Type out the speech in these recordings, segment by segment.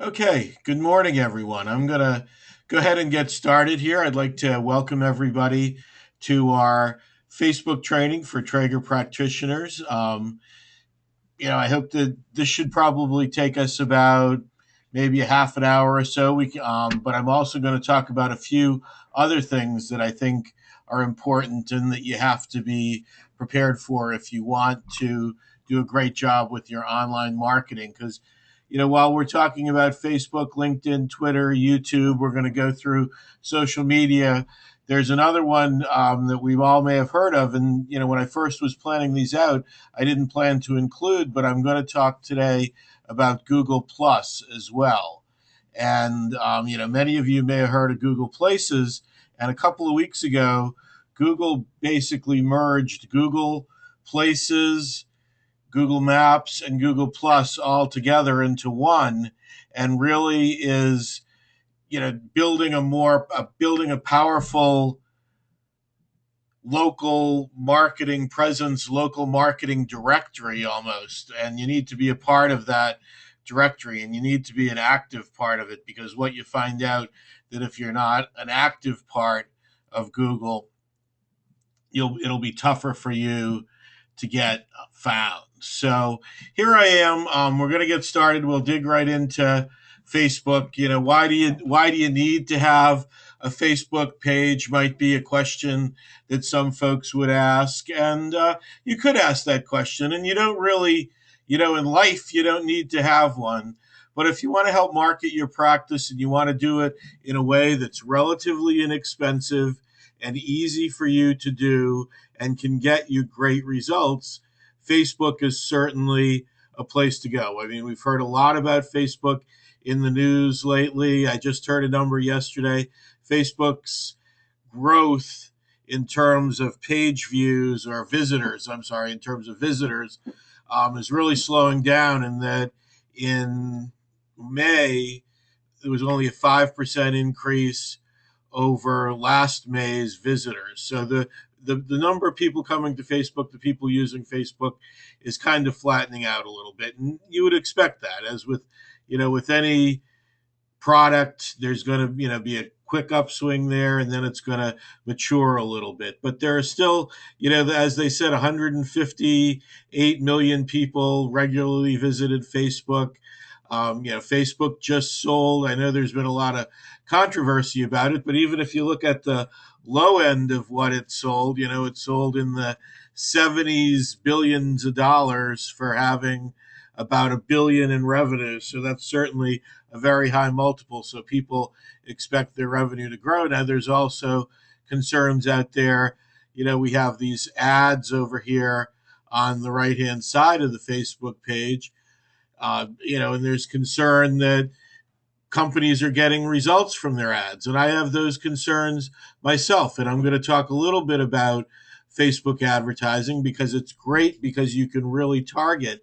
Okay, good morning, everyone. I'm going to go ahead and get started here. I'd like to welcome everybody to our Facebook training for Traeger practitioners. I hope that this should probably take us about maybe a half an hour or so. But I'm also going to talk about a few other things that I think are important and that you have to be prepared for if you want to do a great job with your online marketing. Because while we're talking about Facebook, LinkedIn, Twitter, YouTube, we're going to go through social media. There's another one that we all may have heard of. And, when I first was planning these out, I didn't plan to include, but I'm going to talk today about Google Plus as well. And, many of you may have heard of Google Places. And a couple of weeks ago, Google basically merged Google Places, Google Maps, and Google Plus all together into one, and really is, building a powerful local marketing presence, local marketing directory almost. And you need to be a part of that directory, and you need to be an active part of it, because what you find out that if you're not an active part of Google, it'll be tougher for you to get found. So here I am. We're going to get started. We'll dig right into Facebook. Why do you need to have a Facebook page? Might be a question that some folks would ask, and you could ask that question. And you don't really, in life, you don't need to have one. But if you want to help market your practice and you want to do it in a way that's relatively inexpensive and easy for you to do and can get you great results, Facebook is certainly a place to go. I mean, we've heard a lot about Facebook in the news lately. I just heard a number yesterday. Facebook's growth in terms of page views or visitors, I'm sorry, in terms of visitors, is really slowing down, and that in May, there was only a 5% increase over last May's visitors. So the number of people coming to Facebook, the people using Facebook, is kind of flattening out a little bit. And you would expect that, as with any product, there's going to, be a quick upswing there, and then it's going to mature a little bit. But there are still, as they said, 158 million people regularly visited Facebook. Facebook just sold. I know there's been a lot of controversy about it, but even if you look at the low end of what it sold, it sold in the 70s billions of dollars for having about $1 billion in revenue. So that's certainly a very high multiple. So people expect their revenue to grow. Now, there's also concerns out there. We have these ads over here on the right hand side of the Facebook page. And there's concern that companies are getting results from their ads. And I have those concerns myself. And I'm going to talk a little bit about Facebook advertising, because it's great because you can really target.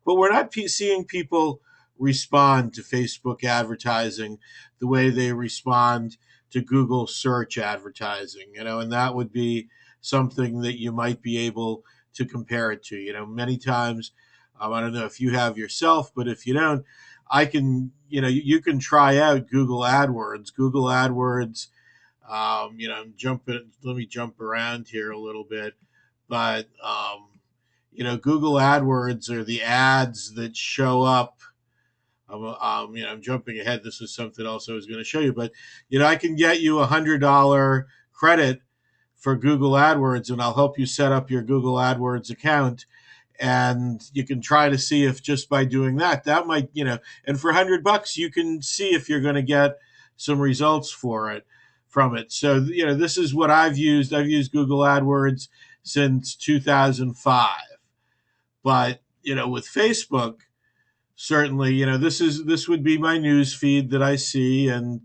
But we're not seeing people respond to Facebook advertising the way they respond to Google search advertising, and that would be something that you might be able to compare it to. Many times, I don't know if you have yourself, but if you don't, you can try out Google AdWords. Google AdWords, let me jump around here a little bit, but, Google AdWords are the ads that show up. I'm jumping ahead. This is something else I was going to show you, but, I can get you $100 credit for Google AdWords, and I'll help you set up your Google AdWords account. And you can try to see if just by doing that might, and for $100, you can see if you're going to get some results from it. So, this is what I've used. I've used Google AdWords since 2005. But, with Facebook, certainly, this would be my news feed that I see, and,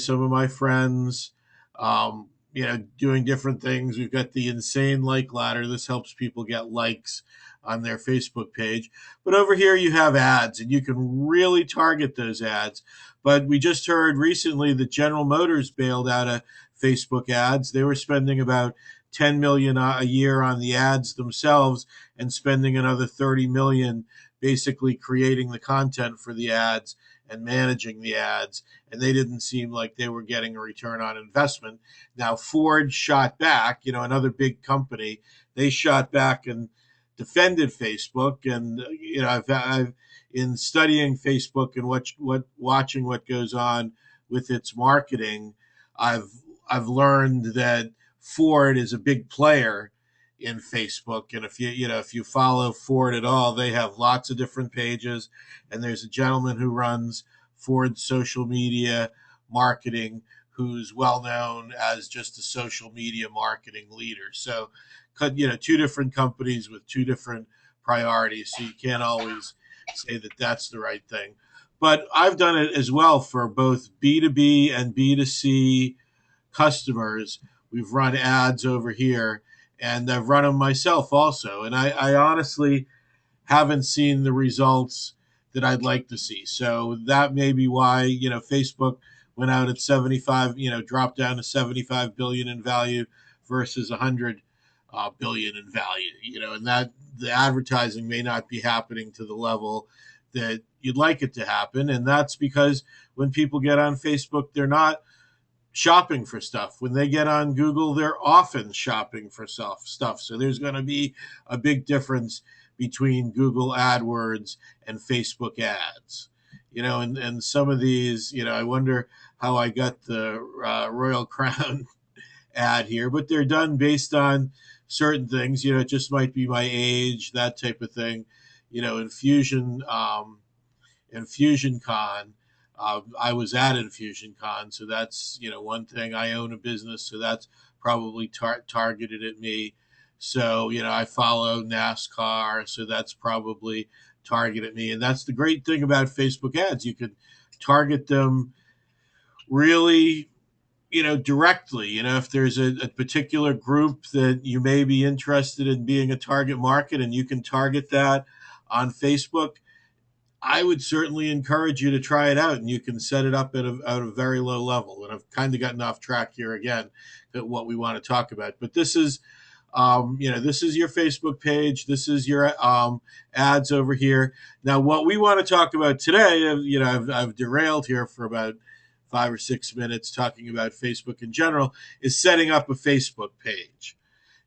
some of my friends, doing different things. We've got the insane like ladder. This helps people get likes on their Facebook page. But over here you have ads, and you can really target those ads. But we just heard recently that General Motors bailed out of Facebook ads. They were spending about 10 million a year on the ads themselves, and spending another 30 million basically creating the content for the ads and managing the ads, and they didn't seem like they were getting a return on investment. Now Ford shot back, another big company. They shot back and defended Facebook, and I've in studying Facebook and what watching what goes on with its marketing, I've I've learned that Ford is a big player in Facebook, and if you follow Ford at all, they have lots of different pages, and there's a gentleman who runs Ford's social media marketing who's well known as just a social media marketing leader. So, two different companies with two different priorities, so you can't always say that that's the right thing. But I've done it as well for both B2B and B2C customers. We've run ads over here, and I've run them myself also. And I honestly haven't seen the results that I'd like to see. So that may be why, Facebook went out at 75, dropped down to 75 billion in value versus 100 billion in value, and that the advertising may not be happening to the level that you'd like it to happen. And that's because when people get on Facebook, they're not shopping for stuff. When they get on Google, they're often shopping for stuff. So there's going to be a big difference between Google AdWords and Facebook ads. And some of these, I wonder how I got the Royal Crown ad here, but they're done based on certain things. It just might be my age, that type of thing. Infusion Con. I was at Infusion Con, so that's one thing. I own a business, so that's probably targeted at me. So I follow NASCAR, so that's probably targeted at me. And that's the great thing about Facebook ads. You can target them really directly. If there's a particular group that you may be interested in being a target market, and you can target that on Facebook, I would certainly encourage you to try it out, and you can set it up at a very low level. And I've kind of gotten off track here again at what we want to talk about. But this is, this is your Facebook page. This is your ads over here. Now, what we want to talk about today, I've derailed here for about 5 or 6 minutes talking about Facebook in general, is setting up a Facebook page.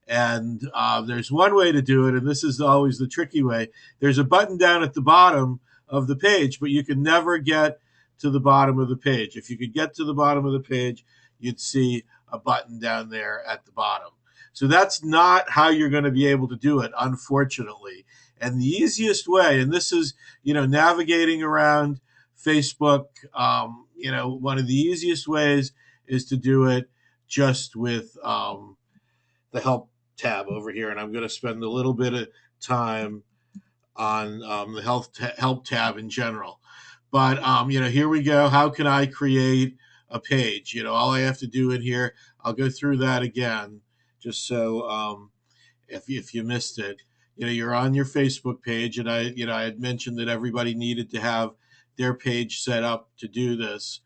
And there's one way to do it, and this is always the tricky way. There's a button down at the bottom of the page, but you can never get to the bottom of the page. If you could get to the bottom of the page, you'd see a button down there at the bottom. So that's not how you're going to be able to do it, unfortunately. And the easiest way, and this is, navigating around Facebook, one of the easiest ways is to do it just with the help tab over here. And I'm going to spend a little bit of time on the help tab in general. But, here we go. How can I create a page? All I have to do in here, I'll go through that again, just so if you missed it, you're on your Facebook page. And I had mentioned that everybody needed to have their page set up to do this.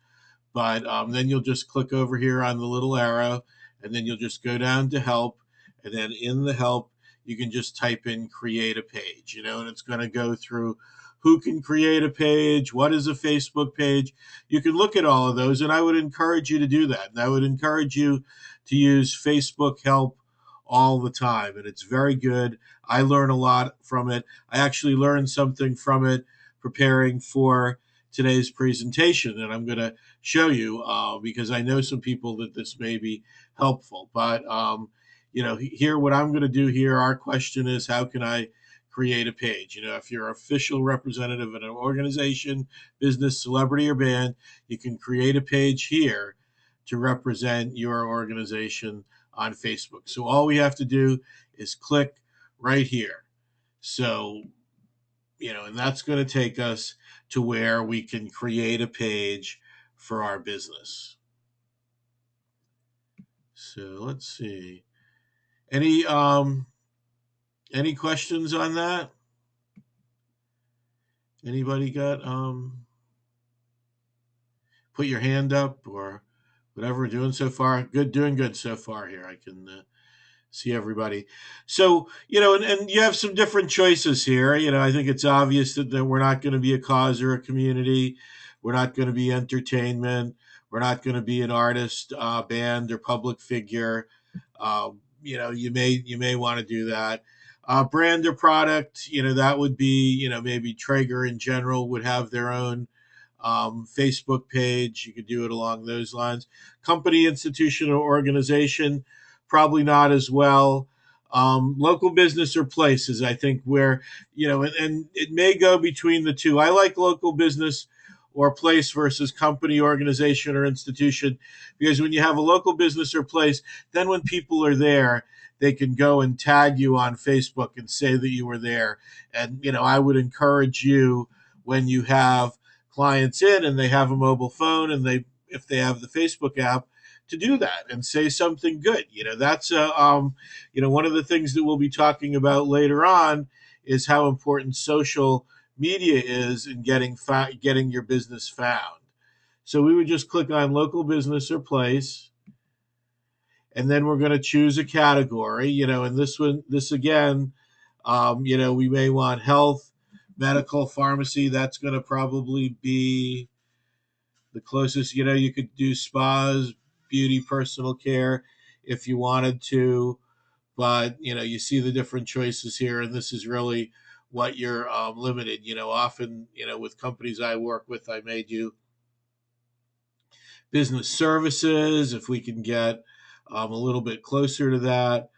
But then you'll just click over here on the little arrow, and then you'll just go down to help. And then in the help, you can just type in create a page, and it's going to go through who can create a page, what is a Facebook page. You can look at all of those, and I would encourage you to do that. And I would encourage you to use Facebook help all the time. And it's very good. I learn a lot from it. I actually learned something from it preparing for today's presentation, and I'm going to show you because I know some people that this may be helpful. But here, what I'm going to do here, our question is, how can I create a page? If you're an official representative of an organization, business, celebrity, or band, you can create a page here to represent your organization on Facebook. So all we have to do is click right here. So, and that's going to take us to where we can create a page for our business. So let's see. Any questions on that? Anybody got put your hand up or whatever we're doing so far? Good, doing good so far here. I can see everybody. So, and you have some different choices here. I think it's obvious that we're not going to be a cause or a community. We're not going to be entertainment. We're not going to be an artist, band, or public figure. You may want to do that. Brand or product, that would be, maybe Traeger in general would have their own Facebook page. You could do it along those lines. Company, institution, or organization, probably not as well. Local business or places, I think, where, and it may go between the two. I like local business or place versus company, organization, or institution, because when you have a local business or place, then when people are there, they can go and tag you on Facebook and say that you were there. And, I would encourage you, when you have clients in and they have a mobile phone, and if they have the Facebook app, to do that and say something good. That's one of the things that we'll be talking about later on is how important social media is in getting your business found. So we would just click on local business or place, and then we're going to choose a category. And this again, we may want health, medical, pharmacy. That's going to probably be the closest. You could do spas, beauty, personal care if you wanted to, but you see the different choices here, and this is really what you're limited. Often, with companies I work with, I may do business services if we can get a little bit closer to that.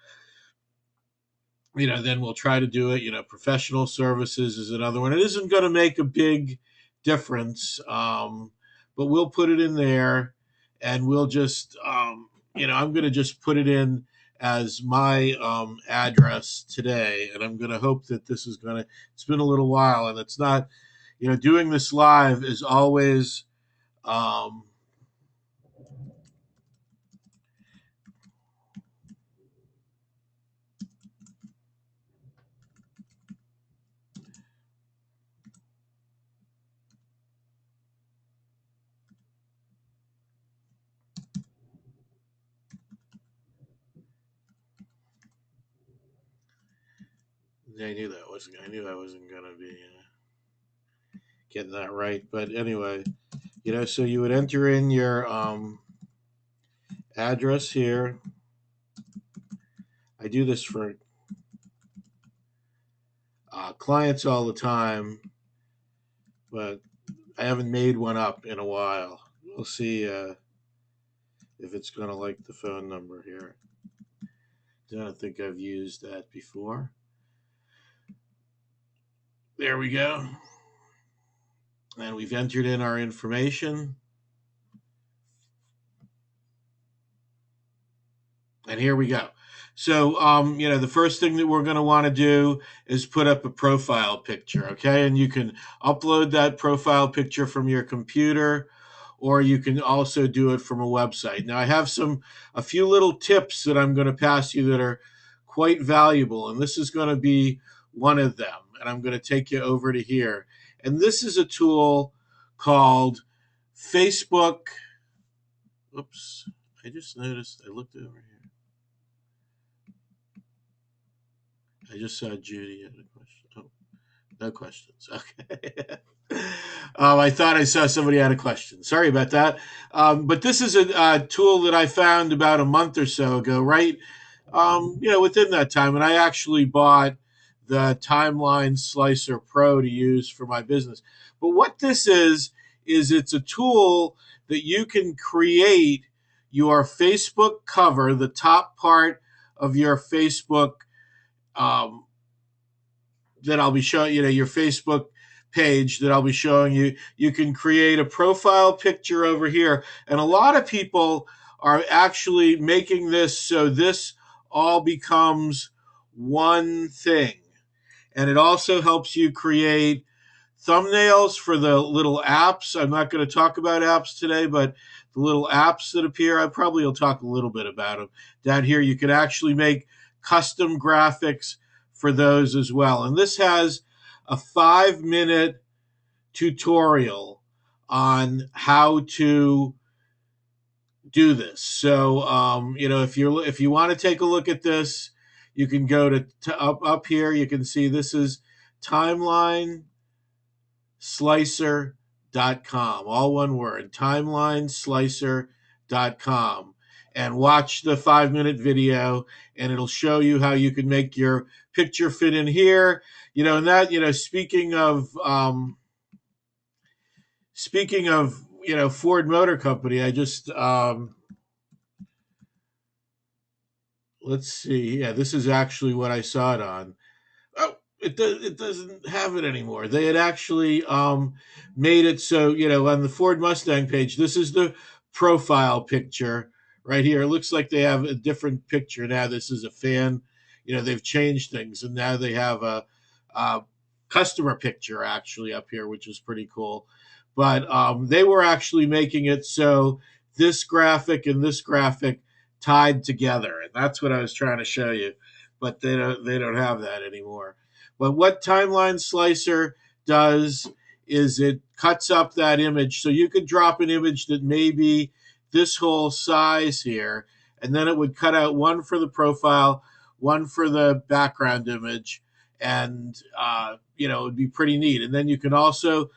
Then we'll try to do it. Professional services is another one. It isn't going to make a big difference, but we'll put it in there, and we'll just, I'm going to just put it in as my address today, and I'm going to hope that this is going to. It's been a little while, and it's not. Doing this live is always. I knew I wasn't going to be getting that right, but anyway, so you would enter in your address here. I do this for clients all the time, but I haven't made one up in a while. We'll see if it's going to like the phone number here. I don't think I've used that before. There we go. And we've entered in our information. And here we go. So, the first thing that we're going to want to do is put up a profile picture, okay? And you can upload that profile picture from your computer, or you can also do it from a website. Now, I have a few little tips that I'm going to pass you that are quite valuable, and this is going to be one of them. And I'm going to take you over to here. And this is a tool called Facebook. Oops, I just noticed I looked over here. I just saw Judy had a question. Oh, no questions. Okay. I thought I saw somebody had a question. Sorry about that. But this is a tool that I found about a month or so ago, right? Within that time. And I actually bought the Timeline Slicer Pro to use for my business. But what this is it's a tool that you can create your Facebook cover, the top part of your Facebook that I'll be showing, your Facebook page that I'll be showing you. You can create a profile picture over here. And a lot of people are actually making this so this all becomes one thing. And it also helps you create thumbnails for the little apps. I'm not going to talk about apps today, but the little apps that appear, I probably will talk a little bit about them. Down here, you can actually make custom graphics for those as well. And this has a 5-minute tutorial on how to do this. So, if you want to take a look at this, you can go to up here. You can see this is Timeline Slicer all one word, timelineslicer.com, and watch the 5-minute video, and it'll show you how you can make your picture fit in here. And that, speaking of, Ford Motor Company, I just, let's see. Yeah, this is actually what I saw it on. Oh, it doesn't have it anymore. They had actually made it so, on the Ford Mustang page, this is the profile picture right here. It looks like they have a different picture now. This is a fan. They've changed things, and now they have a customer picture actually up here, which is pretty cool. But they were actually making it so this graphic and this graphic tied together, and that's what I was trying to show you. But they don't have that anymore. But what Timeline Slicer does is it cuts up that image, so you could drop an image that may be this whole size here, and then it would cut out one for the profile, one for the background image, and it would be pretty neat. And then you can also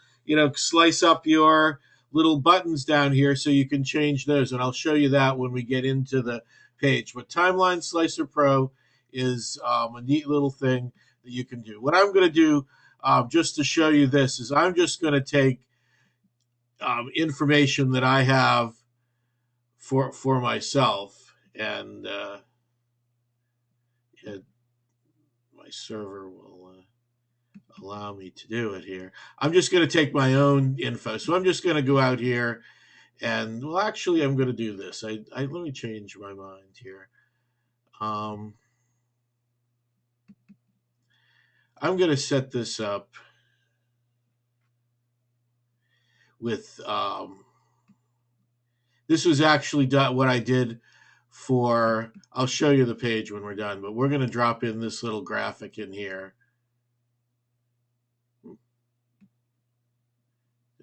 slice up your little buttons down here so you can change those, and I'll show you that when we get into the page. But Timeline Slicer Pro is a neat little thing that you can do. What I'm going to do, just to show you this, is I'm just going to take information that I have for myself, and my server will allow me to do it here. I'm just going to take my own info. So I'm just going to go out here, and well, actually, I'm going to do this. Let me change my mind here. I'm going to set this up with, this was actually what I did for, I'll show you the page when we're done, but we're going to drop in this little graphic in here.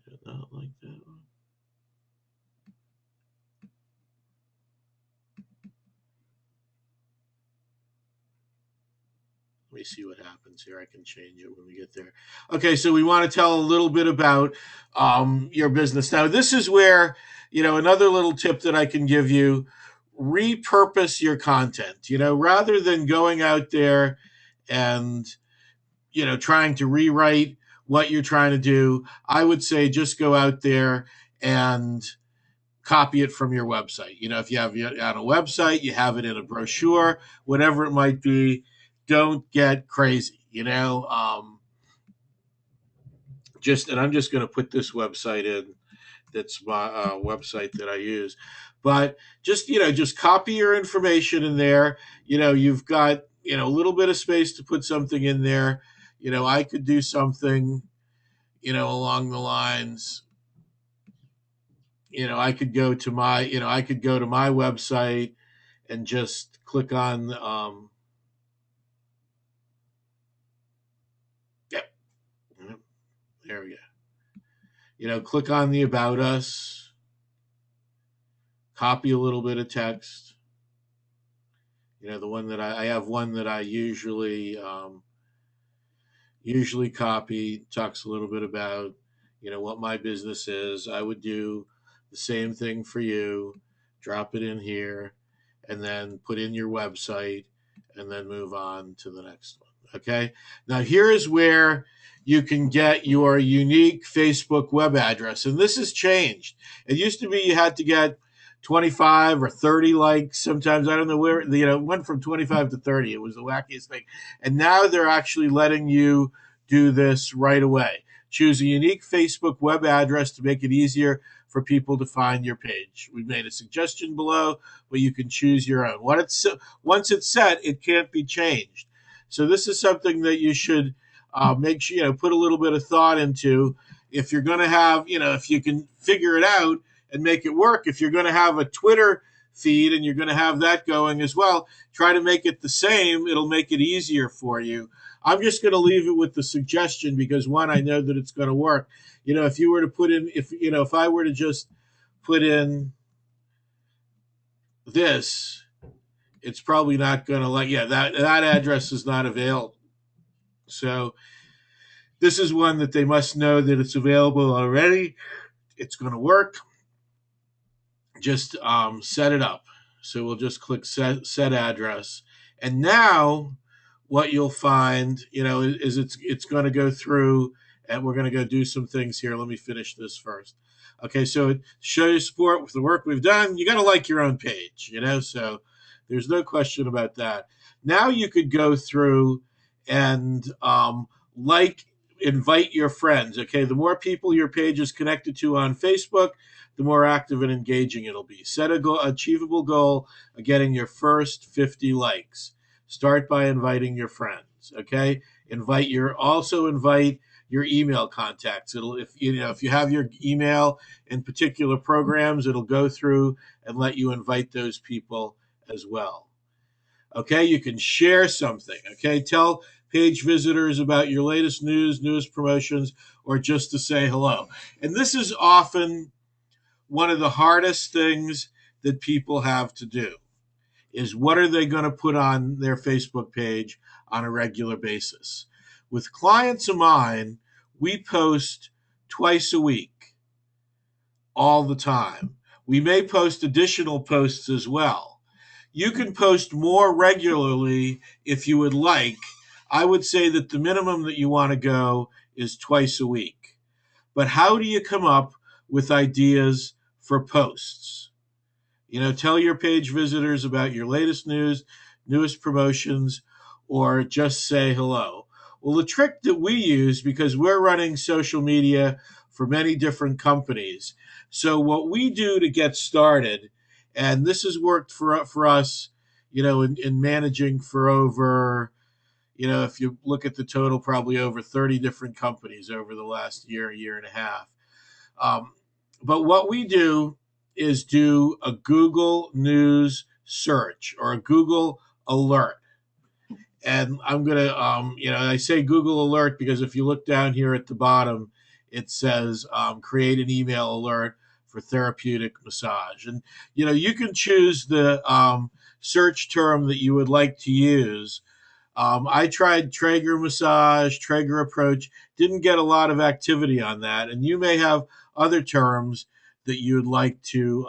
Did it not like that one? Let me see what happens here. I can change it when we get there. Okay, so we want to tell a little bit about your business. Now, this is where, another little tip that I can give you, repurpose your content. Rather than going out there and, trying to rewrite what you're trying to do, I would say just go out there and copy it from your website. If you have it on a website, you have it in a brochure, whatever it might be, don't get crazy, and I'm just going to put this website in. That's my website that I use. But just copy your information in there. You've got, a little bit of space to put something in there. I could do something, along the lines, I could go to my, website and just click on, yep, there we go. Click on the About Us, copy a little bit of text. The one that I have one that I usually copy, talks a little bit about, what my business is. I would do the same thing for you, drop it in here, and then put in your website, and then move on to the next one. Okay. Now here is where you can get your unique Facebook web address. And this has changed. It used to be you had to get 25 or 30 likes. Sometimes, I don't know where, it went from 25 to 30. It was the wackiest thing. And now they're actually letting you do this right away. Choose a unique Facebook web address to make it easier for people to find your page. We've made a suggestion below, but you can choose your own. Once it's set, it can't be changed. So this is something that you should make sure, put a little bit of thought into. If you're going to have, if you can figure it out and make it work, if you're going to have a Twitter feed and you're going to have that going as well, try to make it the same. It'll make it easier for you. I'm just going to leave it with the suggestion because, one, I know that it's going to work. If you were to put in, if I were to just put in this, it's probably not going to that address is not available. So This is one that they must know that it's available already. It's going to work. Just set it up. So we'll just click set address. And now what you'll find, is it's going to go through, and we're going to go do some things here. Let me finish this first. Okay, so it shows support with the work we've done. You got to like your own page, so there's no question about that. Now you could go through and invite your friends. Okay, the more people your page is connected to on Facebook, the more active and engaging it'll be. Set a achievable goal of getting your first 50 likes. Start by inviting your friends. Okay, invite your email contacts. It'll if you have your email in particular programs, it'll go through and let you invite those people as well. Okay, you can share something. Okay, tell page visitors about your latest news, newest promotions, or just to say hello. And this is often one of the hardest things that people have to do, is what are they going to put on their Facebook page on a regular basis. With clients of mine, we post twice a week, all the time. We may post additional posts as well. You can post more regularly if you would like. I would say that the minimum that you want to go is twice a week. But how do you come up with ideas for posts? Tell your page visitors about your latest news, newest promotions, or just say hello. Well, the trick that we use, because we're running social media for many different companies, so what we do to get started, and this has worked for us, in managing for over, if you look at the total, probably over 30 different companies over the last year and a half. But what we do is do a Google News search or a Google alert. And I'm going to, I say Google alert because if you look down here at the bottom, it says create an email alert for therapeutic massage. And, you can choose the search term that you would like to use. I tried Trager massage, Trager approach, didn't get a lot of activity on that. And you may have other terms that you'd like to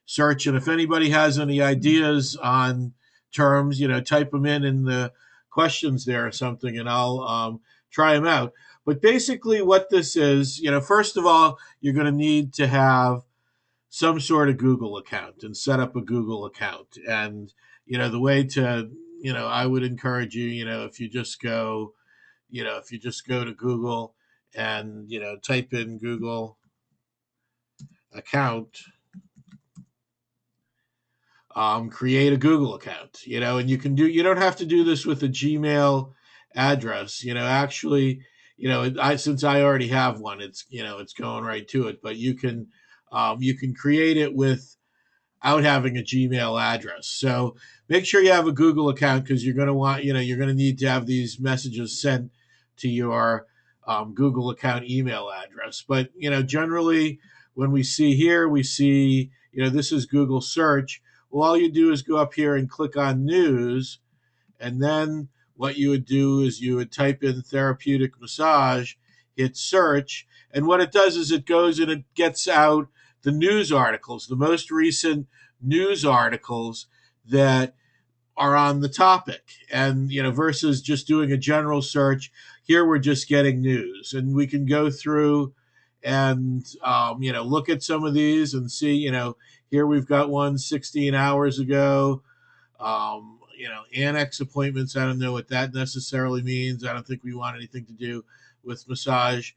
search. And if anybody has any ideas on terms, type them in the questions there or something, and I'll try them out. But basically what this is, first of all, you're going to need to have some sort of Google account and set up a Google account. And, the way to, I would encourage you, if you just go to Google and, type in Google account, create a Google account, and you don't have to do this with a Gmail address, actually, since I already have one, it's going right to it, but you can create it without having a Gmail address. So make sure you have a Google account, because you're going to want, you're going to need to have these messages sent to your Google account email address. But, generally when we see here, we see, this is Google search. Well, all you do is go up here and click on news. And then what you would do is you would type in therapeutic massage, hit search. And what it does is it goes and it gets out the news articles, the most recent news articles that are on the topic. And, versus just doing a general search, here we're just getting news. And we can go through and, look at some of these and see, here we've got one 16 hours ago. Annex appointments, I don't know what that necessarily means. I don't think we want anything to do with massage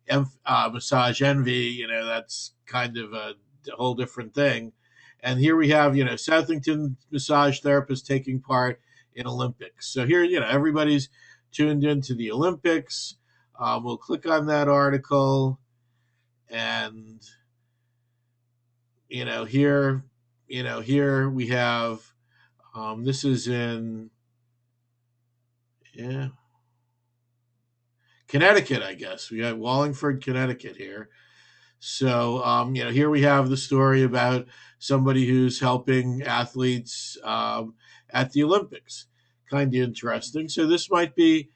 envy. That's kind of a whole different thing. And here we have, Southington massage therapist taking part in Olympics. So here, everybody's tuned into the Olympics. We'll click on that article, and here we have, this is in Connecticut, I guess. We got Wallingford, Connecticut here. So, here we have the story about somebody who's helping athletes at the Olympics. Kind of interesting. So this might be,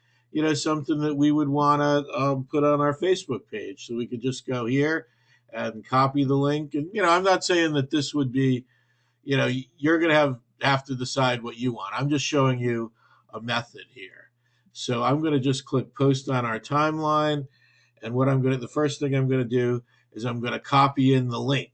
something that we would want to put on our Facebook page. So we could just go here and copy the link. And I'm not saying that this would be, you're going to have to decide what you want. I'm just showing you a method here. So I'm going to just click post on our timeline. And the first thing I'm going to do is I'm going to copy in the link.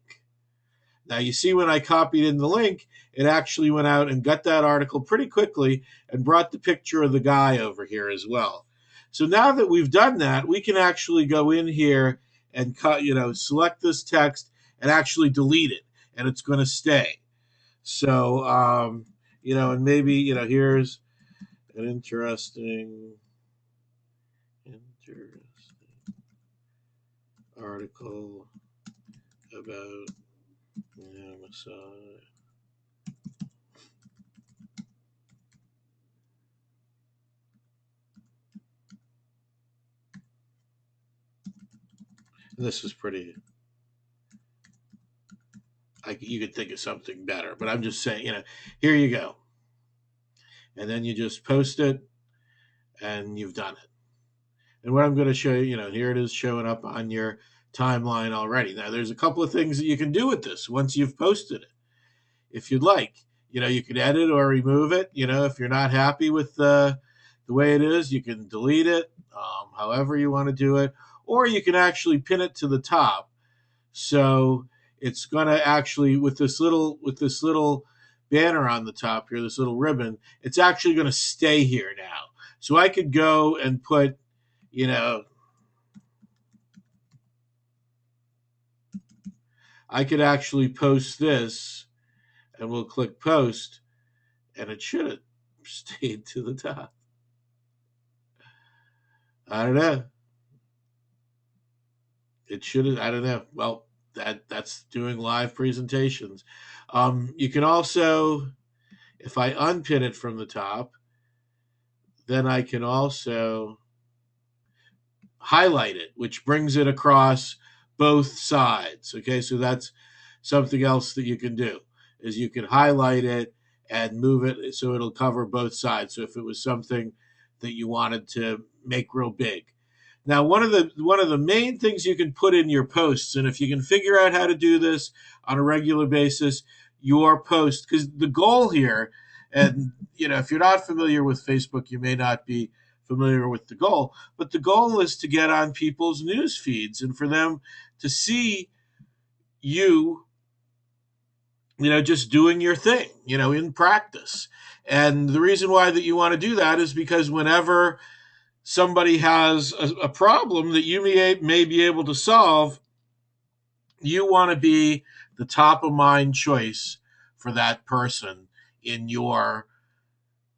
Now you see when I copied in the link, it actually went out and got that article pretty quickly and brought the picture of the guy over here as well. So now that we've done that, we can actually go in here and select this text and actually delete it, and it's going to stay. So, and maybe, here's an interesting article about massage. And this is pretty. You could think of something better, but I'm just saying, here you go. And then you just post it, and you've done it. And what I'm going to show you, here it is showing up on your timeline already. Now, there's a couple of things that you can do with this once you've posted it, if you'd like. You could edit or remove it. If you're not happy with the way it is, you can delete it, however you want to do it, or you can actually pin it to the top. So it's going to actually, with this little banner on the top here, this little ribbon, it's actually going to stay here now. So I could go and put, I could actually post this, and we'll click post, and it should have stayed to the top. I don't know. It should have. I don't know. Well, that's doing live presentations. You can also, if I unpin it from the top, then I can also highlight it, which brings it across both sides. Okay, so that's something else that you can do, is you can highlight it and move it so it'll cover both sides. So if it was something that you wanted to make real big. Now, one of the main things you can put in your posts, and if you can figure out how to do this on a regular basis, your post, because the goal here, and if you're not familiar with Facebook, you may not be familiar with the goal, but the goal is to get on people's news feeds and for them to see you, just doing your thing, in practice. And the reason why that you want to do that is because whenever somebody has a problem that you may be able to solve, you want to be the top of mind choice for that person in your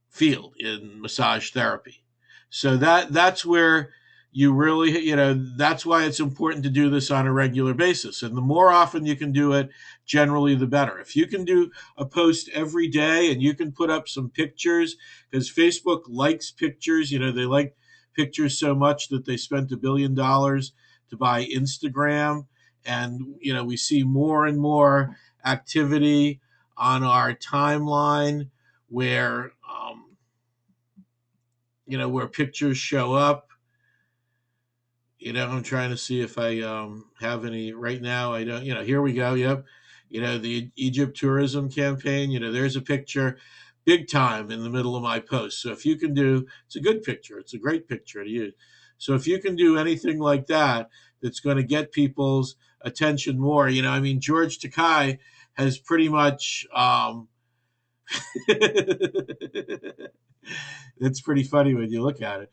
field in massage therapy. So that's where you really, that's why it's important to do this on a regular basis. And the more often you can do it, generally the better. If you can do a post every day and you can put up some pictures, because Facebook likes pictures, they like pictures so much that they spent $1 billion to buy Instagram. And, we see more and more activity on our timeline where, where pictures show up. I'm trying to see if I have any right now. I don't, here we go. Yep. The Egypt tourism campaign, there's a picture big time in the middle of my post. So if you can it's a good picture. It's a great picture to use. So if you can do anything like that, that's going to get people's attention more, George Takei has pretty much, it's pretty funny when you look at it.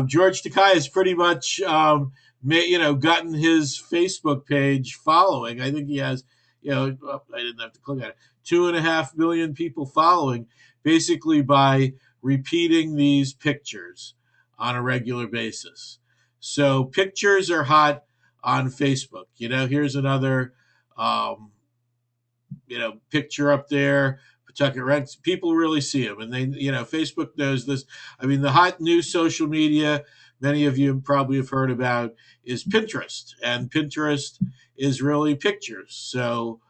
George Takei has pretty much, gotten his Facebook page following. I think he has, I didn't have to click on it, 2.5 million people following, basically by repeating these pictures on a regular basis. So pictures are hot on Facebook. Here's another, picture up there. Pawtucket Reds, people really see them, and they, Facebook knows this. The hot new social media, many of you probably have heard about, is Pinterest, and Pinterest is really pictures. So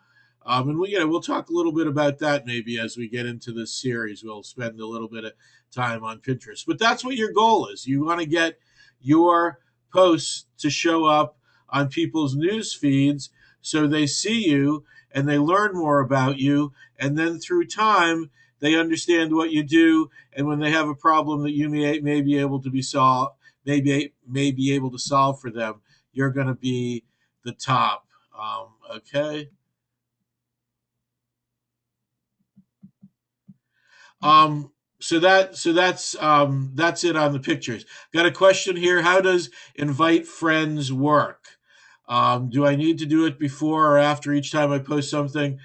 And we'll talk a little bit about that maybe as we get into this series. We'll spend a little bit of time on Pinterest, but that's what your goal is. You want to get your posts to show up on people's news feeds so they see you and they learn more about you, and then through time they understand what you do, and when they have a problem that you may be able to be solved, may be able to solve for them, you're going to be the top. Okay. Um, that's it on the pictures. Got a question here. How does invite friends work? Do I need to do it before or after each time I post something?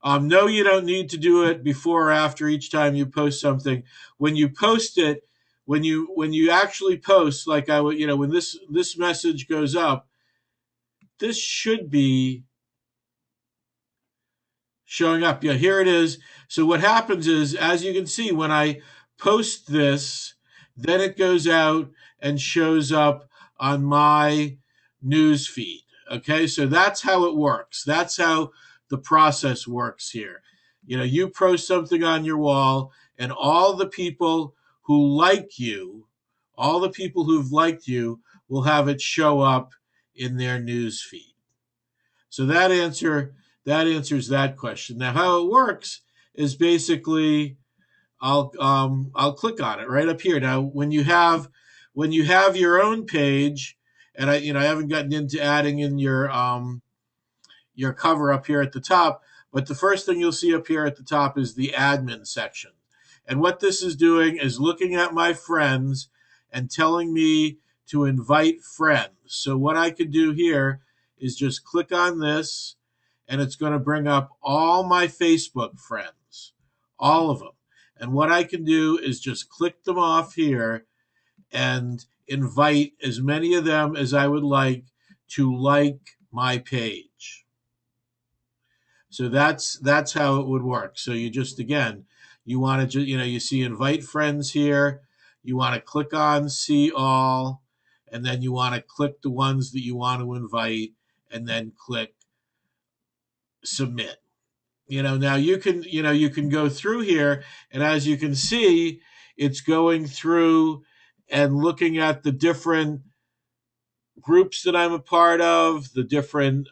No, you don't need to do it before or after each time you post something. When you post it, when you actually post, like I would, when this message goes up, this should be showing up. Yeah, here it is. So what happens is, as you can see, when I post this, then it goes out and shows up on my news feed. Okay, so that's how it works. That's how the process works here. You post something on your wall, and all the people who like you, all the people who've liked you, will have it show up in their news feed. So that answers that question. Now, how it works is basically I'll click on it right up here. Now, when you have your own page, and I haven't gotten into adding in your cover up here at the top, but the first thing you'll see up here at the top is the admin section. And what this is doing is looking at my friends and telling me to invite friends. So what I could do here is just click on this, and it's going to bring up all my Facebook friends, all of them. And what I can do is just click them off here and invite as many of them as I would like to like my page. So that's how it would work. So you just, again, you want to you see invite friends here. You want to click on see all, and then you want to click the ones that you want to invite, and then click submit. Now you can go through here, and as you can see, it's going through and looking at the different groups that I'm a part of, the different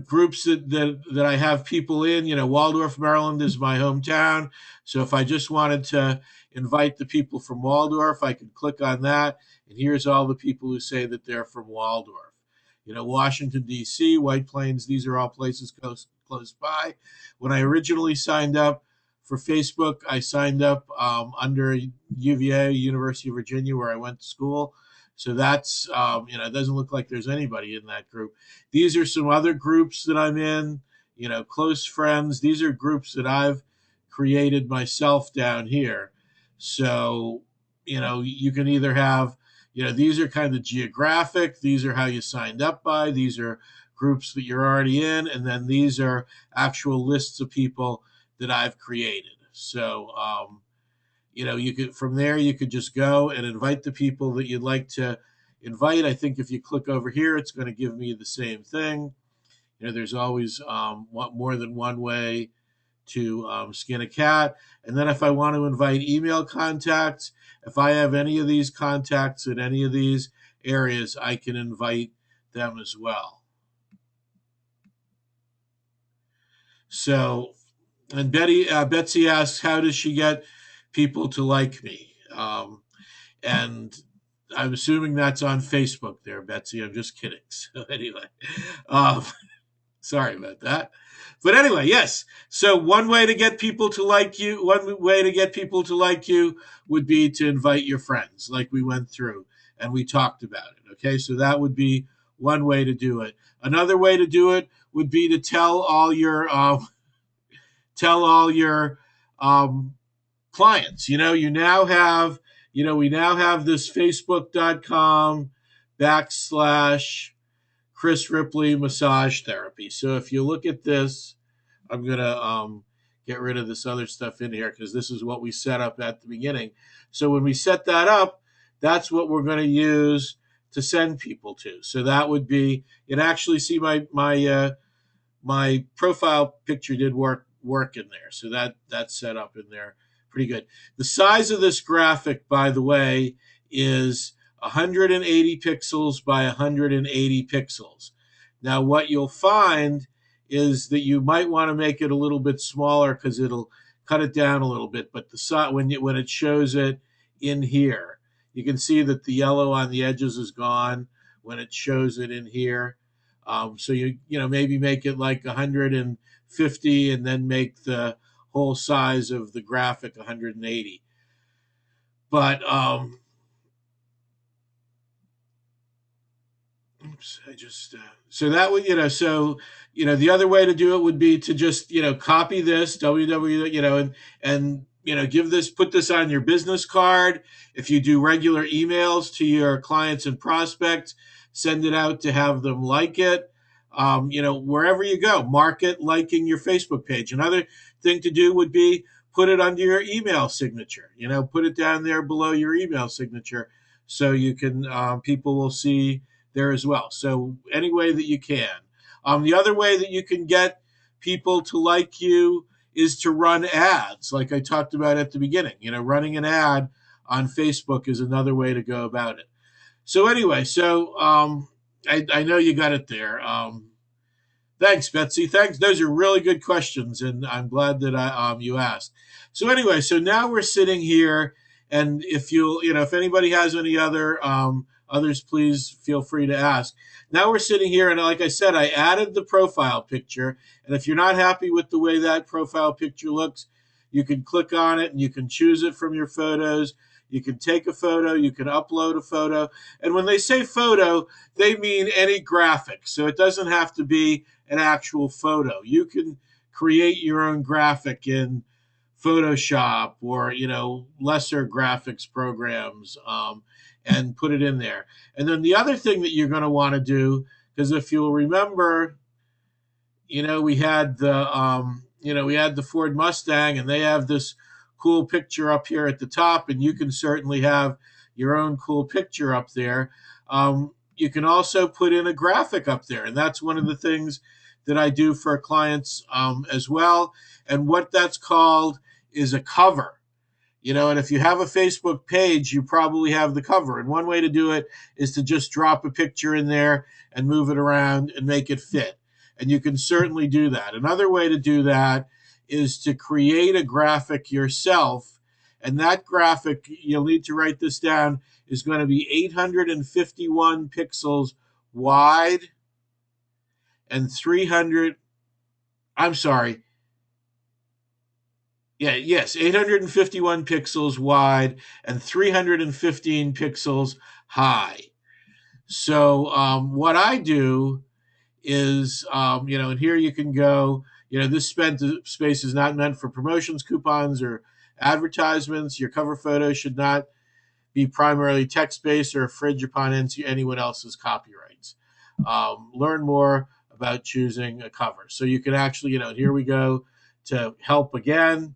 groups that I have people in. Waldorf, Maryland is my hometown. So if I just wanted to invite the people from Waldorf, I could click on that. And here's all the people who say that they're from Waldorf. Washington, D.C., White Plains, these are all places close by. When I originally signed up for Facebook, I signed up under UVA, University of Virginia, where I went to school. So that's, it doesn't look like there's anybody in that group. These are some other groups that I'm in, close friends. These are groups that I've created myself down here. So, you can either have, these are kind of geographic. These are how you signed up by. These are groups that you're already in. And then these are actual lists of people that I've created. So, you could, from there, you could just go and invite the people that you'd like to invite. I think if you click over here, it's going to give me the same thing. There's always more than one way to skin a cat. And then if I want to invite email contacts, if I have any of these contacts in any of these areas, I can invite them as well. So, and Betsy asks, how does she get people to like me? And I'm assuming that's on Facebook there, Betsy. I'm just kidding. So anyway, sorry about that. But anyway, yes. So one way to get people to like you, would be to invite your friends, like we went through and we talked about it. Okay, so that would be one way to do it. Another way to do it would be to tell all your clients. We now have this facebook.com / Chris Ripley massage therapy. So if you look at this, I'm going to get rid of this other stuff in here because this is what we set up at the beginning. So when we set that up, that's what we're going to use to send people to. So that would be, you'd actually see my my profile picture did work in there. So that's set up in there pretty good. The size of this graphic, by the way, is 180 pixels by 180 pixels. Now, what you'll find is that you might want to make it a little bit smaller because it'll cut it down a little bit. But when it shows it in here, you can see that the yellow on the edges is gone when it shows it in here. So maybe make it like 150 and then make the whole size of the graphic 180. But oops, I just so that would the other way to do it would be to just copy this and put this on your business card. If you do regular emails to your clients and prospects, send it out to have them like it. Wherever you go, mark it liking your Facebook page. Another thing to do would be put it under your email signature. Put it down there below your email signature so you can people will see there as well. So any way that you can. The other way that you can get people to like you is to run ads, like I talked about at the beginning. Running an ad on Facebook is another way to go about it. So anyway, I know you got it there. Thanks, Betsy. Thanks. Those are really good questions, and I'm glad that you asked. So anyway, so now we're sitting here, and if anybody has any others, please feel free to ask. Now we're sitting here, and like I said, I added the profile picture, and if you're not happy with the way that profile picture looks, you can click on it, and you can choose it from your photos. You can take a photo, you can upload a photo, and when they say photo, they mean any graphic. So it doesn't have to be an actual photo. You can create your own graphic in Photoshop or lesser graphics programs and put it in there. And then the other thing that you're going to want to do, because if you'll remember, we had the Ford Mustang, and they have this cool picture up here at the top, and you can certainly have your own cool picture up there. You can also put in a graphic up there, and that's one of the things that I do for clients as well. And what that's called is a cover. And if you have a Facebook page, you probably have the cover. And one way to do it is to just drop a picture in there and move it around and make it fit. And you can certainly do that. Another way to do that is to create a graphic yourself. And that graphic, you'll need to write this down, is going to be 851 pixels wide and 300, I'm sorry. Yes, 851 pixels wide and 315 pixels high. So what I do is, and here you can go, this space is not meant for promotions, coupons, or advertisements. Your cover photo should not be primarily text-based or infringe upon anyone else's copyrights. Learn more about choosing a cover. So you can actually, here we go to help again.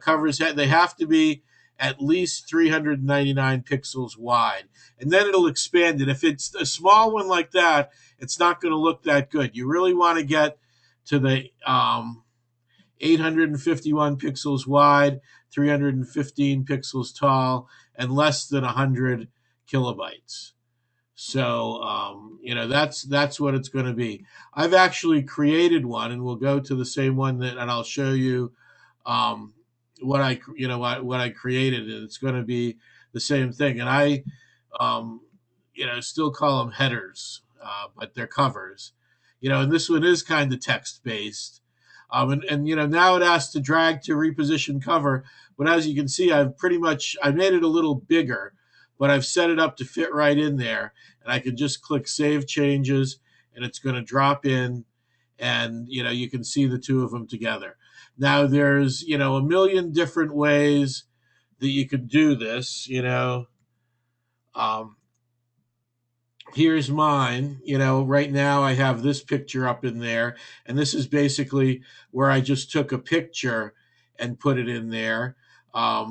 Covers, they have to be at least 399 pixels wide, and then it'll expand it. If it's a small one like that, it's not going to look that good. You really want to get to the 851 pixels wide, 315 pixels tall, and less than 100 kilobytes. So that's what it's going to be. I've actually created one, and we'll go to the same one and I'll show you what I created, and it's going to be the same thing. And I still call them headers, but they're covers. And this one is kind of text based. And now it asks to drag to reposition cover, but as you can see, I made it a little bigger, but I've set it up to fit right in there, and I can just click Save Changes, and it's going to drop in, and you can see the two of them together. Now there's a million different ways that you could do this. Here's mine. Right now I have this picture up in there, and this is basically where I just took a picture and put it in there. I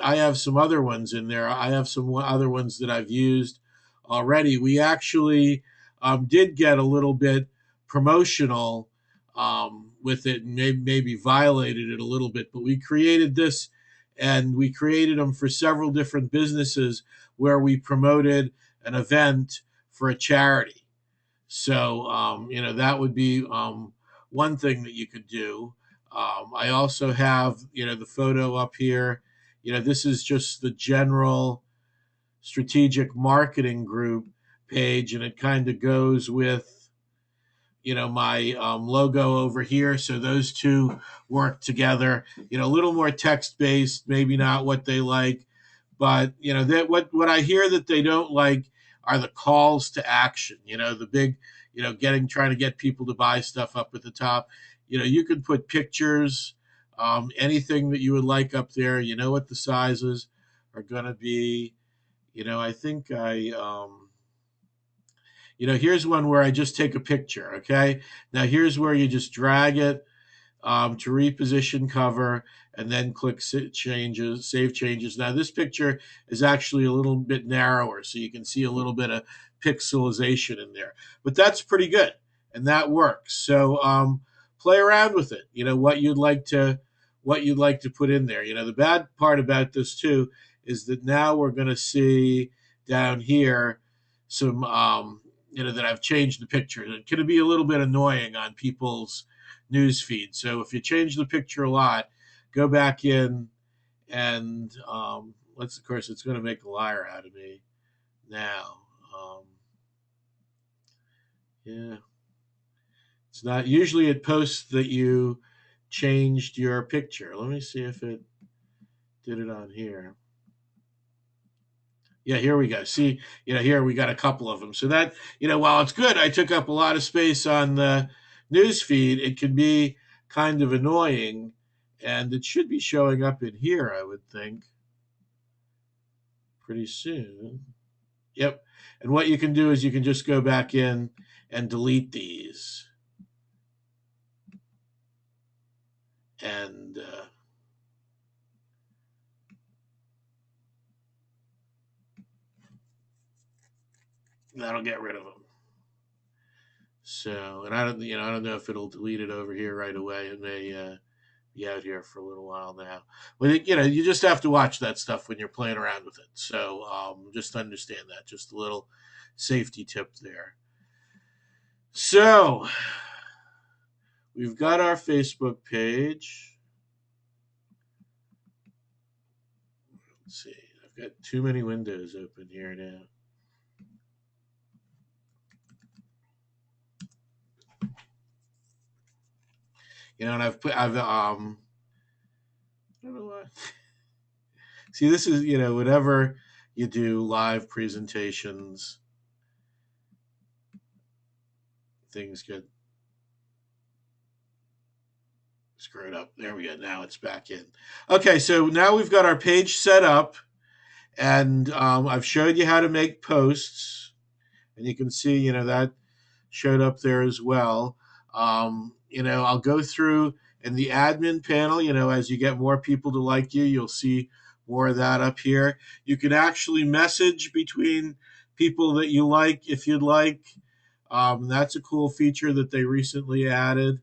have some other ones in there. I have some other ones that I've used already. We actually did get a little bit promotional with it, and maybe violated it a little bit. But we created this, and we created them for several different businesses where we promoted an event for a charity. So that would be one thing that you could do. I also have the photo up here. This is just the general strategic marketing group page, and it kind of goes with my logo over here. So those two work together. A little more text based, maybe not what they like, but that what I hear that they don't like are the calls to action. The big, trying to get people to buy stuff up at the top. You could put pictures, anything that you would like up there. You know what the sizes are going to be. I think here's one where I just take a picture. Okay. Now here's where you just drag it to reposition cover, and then click save changes. Now this picture is actually a little bit narrower, so you can see a little bit of pixelization in there, but that's pretty good, and that works. So play around with it. What you'd like to put in there. The bad part about this too is that now we're going to see down here some that I've changed the picture. It can be a little bit annoying on people's news feed. So if you change the picture a lot, go back in and of course, it's going to make a liar out of me now. Yeah, it's not usually it posts that you changed your picture. Let me see if it did it on here. Yeah, here we go. See, here we got a couple of them. So that, while it's good, I took up a lot of space on the news feed. It can be kind of annoying, and it should be showing up in here, I would think, pretty soon. Yep. And what you can do is you can just go back in and delete these. And that'll get rid of them. So, and I don't know if it'll delete it over here right away. It may be out here for a little while now. But you just have to watch that stuff when you're playing around with it. So just understand that. Just a little safety tip there. So we've got our Facebook page. Let's see. I've got too many windows open here now. And I don't know why. See, this is, whenever you do live presentations, things get screwed up. There we go. Now it's back in. Okay, so now we've got our page set up, and I've showed you how to make posts, and you can see, that showed up there as well. I'll go through in the admin panel, as you get more people to like you, you'll see more of that up here. You can actually message between people that you like if you'd like. That's a cool feature that they recently added.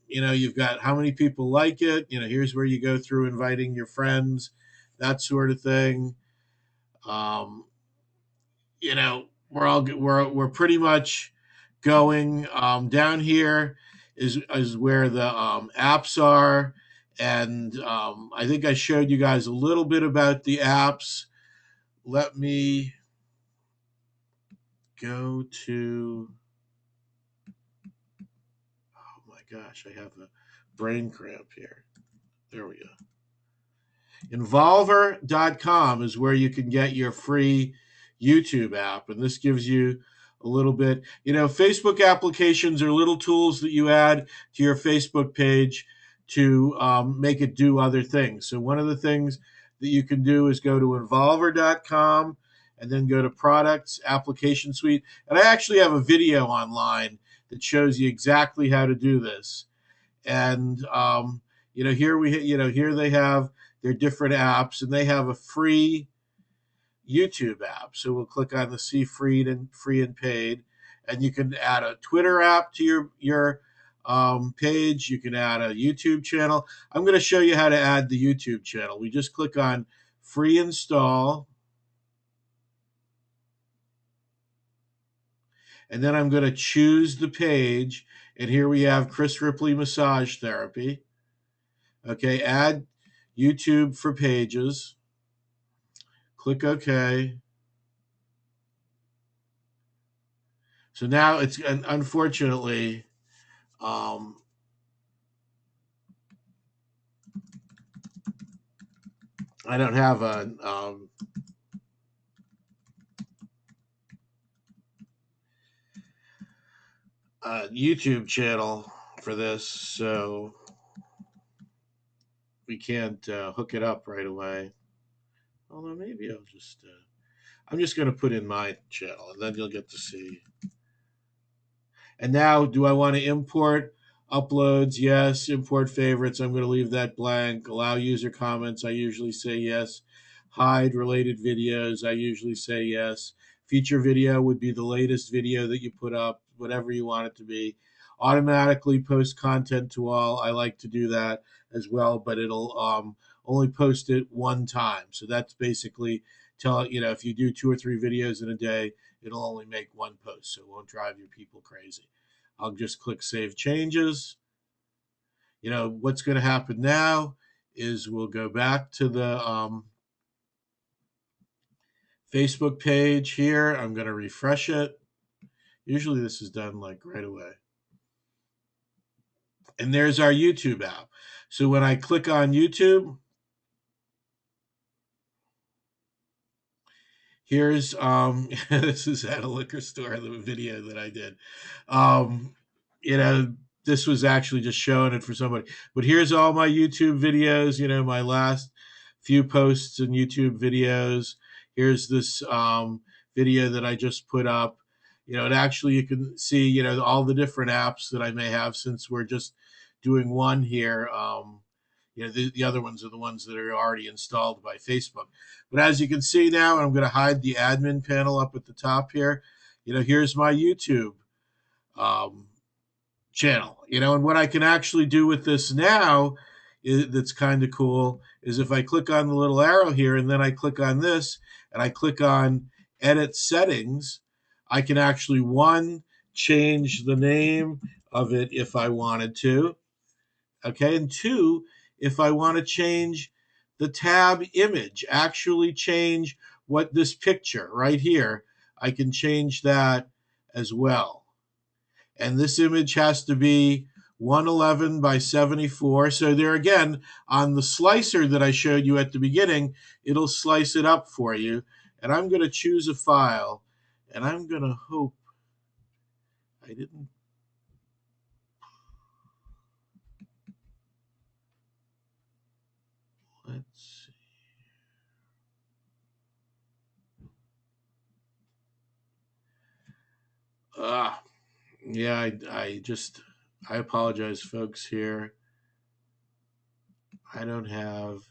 You've got how many people like it. Here's where you go through inviting your friends, that sort of thing. We're pretty much going down here is where the apps are, and I think I showed you guys a little bit about the apps. Let me go to, oh my gosh, I have a brain cramp here. There we go. Involver.com is where you can get your free YouTube app, and this gives you a little bit. Facebook applications are little tools that you add to your Facebook page to make it do other things. So one of the things that you can do is go to Involver.com and then go to Products, Application Suite. And I actually have a video online that shows you exactly how to do this. And here they have their different apps, and they have a free YouTube app. So we'll click on the see free and paid, and you can add a Twitter app to your page. You can add a YouTube channel. I'm going to show you how to add the YouTube channel. We just click on free install, and then I'm going to choose the page, and here we have Chris Ripley Massage Therapy. Okay, add YouTube for pages. Click OK. So now it's, unfortunately, um, I don't have a YouTube channel for this, so we can't hook it up right away. Although maybe I'll just, I'm just going to put in my channel, and then you'll get to see. And now, do I want to import uploads? Yes. Import favorites. I'm going to leave that blank. Allow user comments. I usually say yes. Hide related videos. I usually say yes. Feature video would be the latest video that you put up, whatever you want it to be. Automatically post content to all. I like to do that as well, but it'll only post it one time. So that's basically if you do 2 or 3 videos in a day, it'll only make one post, so it won't drive your people crazy. I'll just click Save Changes. What's going to happen now is we'll go back to the Facebook page here. I'm going to refresh it. Usually this is done like right away. And there's our YouTube app. So when I click on YouTube, here's this is at a liquor store, the video that I did. Um, you know, this was actually just showing it for somebody. But here's all my YouTube videos, my last few posts and YouTube videos. Here's this video that I just put up. And actually you can see, all the different apps that I may have, since we're just doing one here. The other ones are the ones that are already installed by Facebook. But as you can see now, and I'm going to hide the admin panel up at the top here, here's my YouTube um, channel. And what I can actually do with this now that's kind of cool is if I click on the little arrow here and then I click on this and I click on edit settings, I can actually, one, change the name of it if I wanted to. Okay, and two, if I want to change the tab image, actually change what this picture right here, I can change that as well. And this image has to be 111 by 74. So there again, on the slicer that I showed you at the beginning, it'll slice it up for you. And I'm going to choose a file, and I'm going to hope I didn't. Let's see. Yeah, I apologize, folks, here. I don't have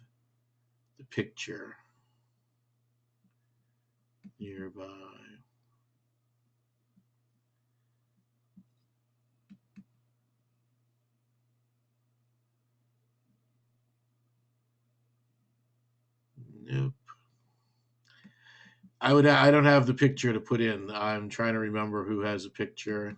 the picture nearby. Nope. I don't have the picture to put in. I'm trying to remember who has a picture.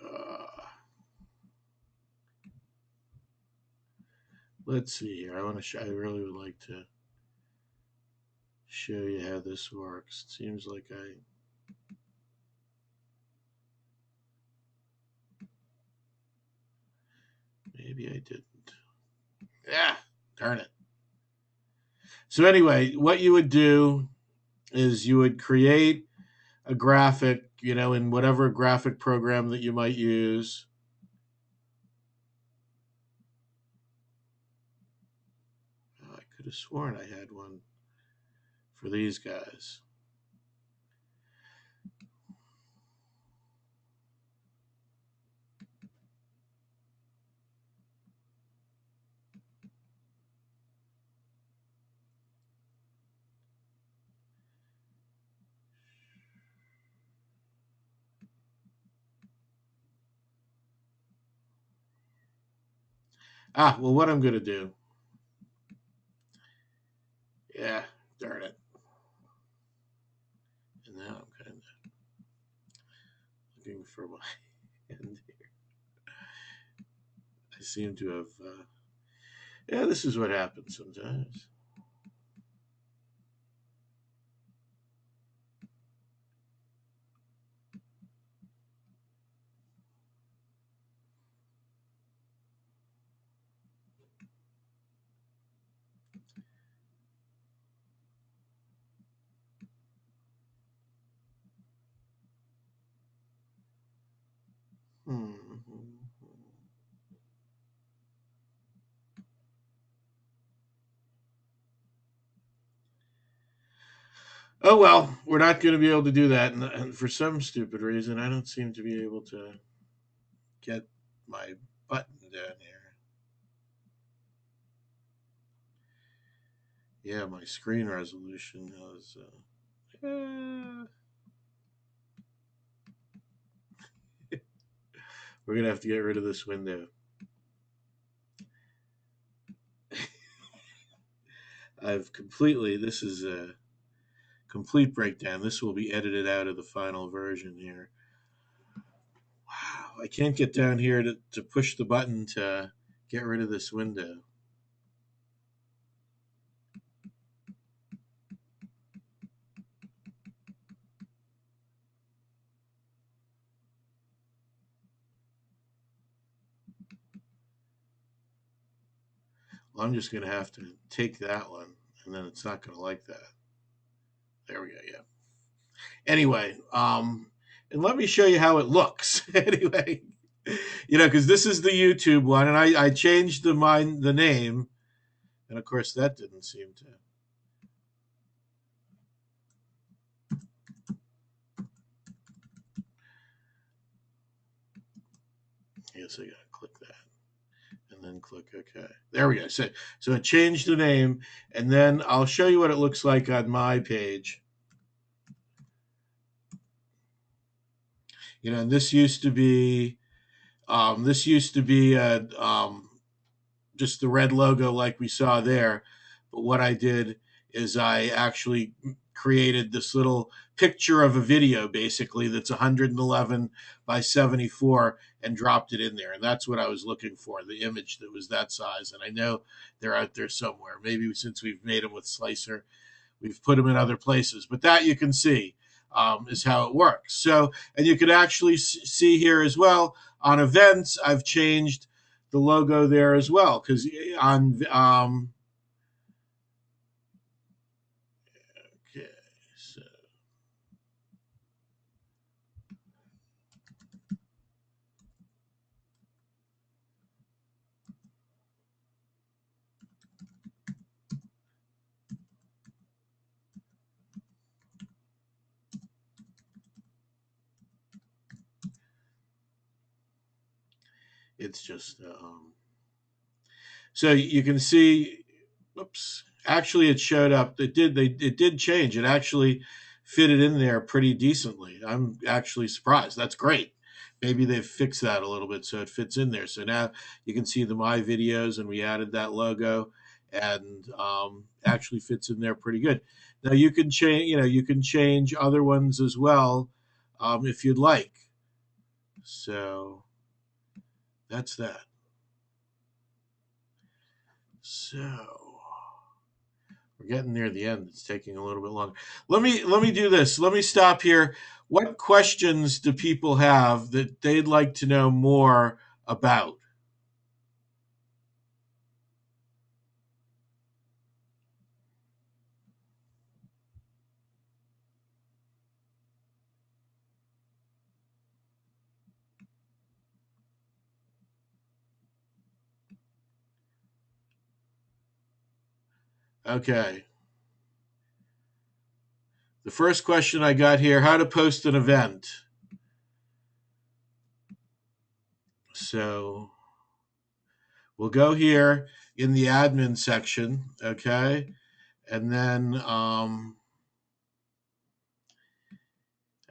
Uh, let's see here. I really would like to show you how this works. It seems like maybe I didn't. Yeah, darn it. So anyway, what you would do is you would create a graphic, in whatever graphic program that you might use. Oh, I could have sworn I had one for these guys. Well, what I'm going to do. Yeah, darn it. And now I'm kind of looking for my end here. I seem to have. Yeah, this is what happens sometimes. Hmm. Oh well, we're not going to be able to do that, and for some stupid reason, I don't seem to be able to get my button down here. Yeah, my screen resolution has. We're gonna have to get rid of this window. I've completely. This is a complete breakdown. This will be edited out of the final version here. Wow, I can't get down here to push the button to get rid of this window. Well, I'm just gonna have to take that one, and then it's not gonna like that. There we go. Yeah. Anyway, and let me show you how it looks. Anyway, because this is the YouTube one, and I changed the name, and of course that didn't seem to. Yes, I gotta click that, and then click OK. There we go. So it changed the name, and then I'll show you what it looks like on my page. And this used to be just the red logo like we saw there. But what I did is I actually created this little picture of a video basically that's 111 by 74 and dropped it in there. And that's what I was looking for, the image that was that size. And I know they're out there somewhere. Maybe since we've made them with Slicer, we've put them in other places. But that you can see is how it works. So, and you could actually see here as well on events, I've changed the logo there as well because on okay, so it's just so you can see. Oops, actually, it showed up. It did change. It actually fitted in there pretty decently. I'm actually surprised. That's great. Maybe they've fixed that a little bit so it fits in there. So now you can see the my videos, and we added that logo, and actually fits in there pretty good. Now you can change. You can change other ones as well if you'd like. So that's that. So we're getting near the end. It's taking a little bit longer. Let me do this. Let me stop here. What questions do people have that they'd like to know more about? Okay. The first question I got here, how to post an event. So we'll go here in the admin section, okay? And then I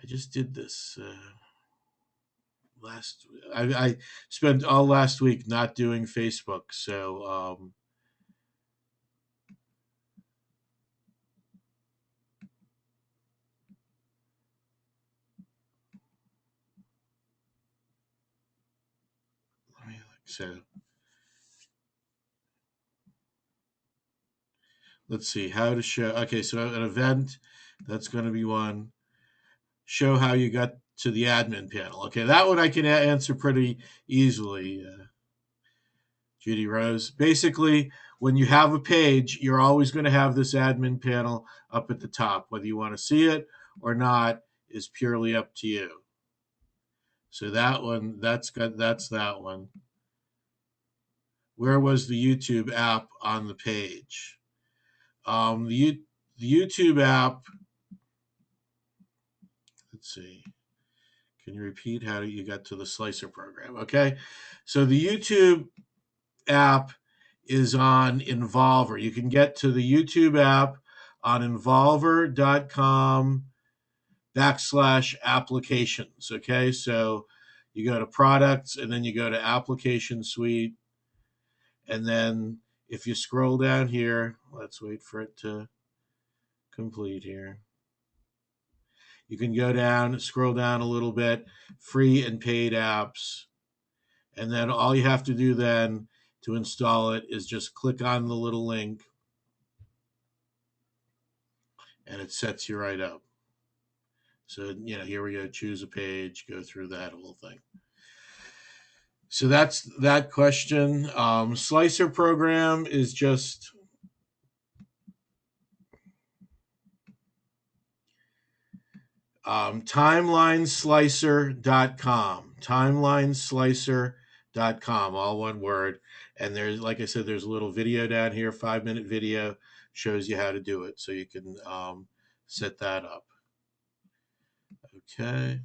just did this. last I spent all last week not doing Facebook, so so let's see how to show. Okay, so an event, that's going to be one. Show how you got to the admin panel. Okay, that one I can answer pretty easily. Judy Rose. Basically, when you have a page, you're always going to have this admin panel up at the top. Whether you want to see it or not is purely up to you. So that one, that's that one. Where was the YouTube app on the page? The YouTube app. Let's see. Can you repeat how you got to the slicer program? Okay, so the YouTube app is on Involver. You can get to the YouTube app on involver.com/applications. Okay, so you go to products and then you go to application suite. And then if you scroll down here, let's wait for it to complete here. You can go down, scroll down a little bit, free and paid apps. And then all you have to do then to install it is just click on the little link and it sets you right up. So, here we go, choose a page, go through that whole thing. So that's that question. Slicer program is just timelineslicer.com. Timelineslicer.com, all one word. And there's, like I said, there's a little video down here, 5-minute video, shows you how to do it. So you can set that up. Okay.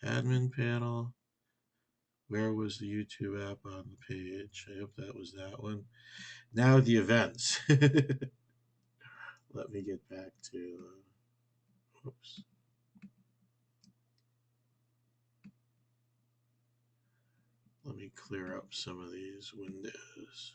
Admin panel. Where was the YouTube app on the page? I hope that was that one. Now the events. Let me get back to. Oops. Let me clear up some of these windows.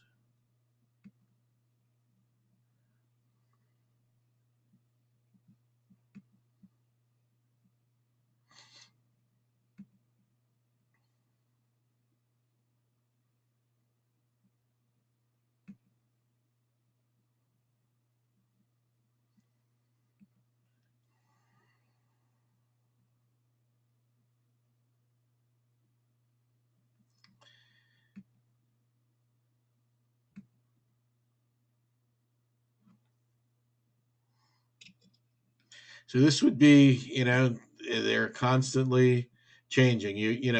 So this would be, they're constantly changing.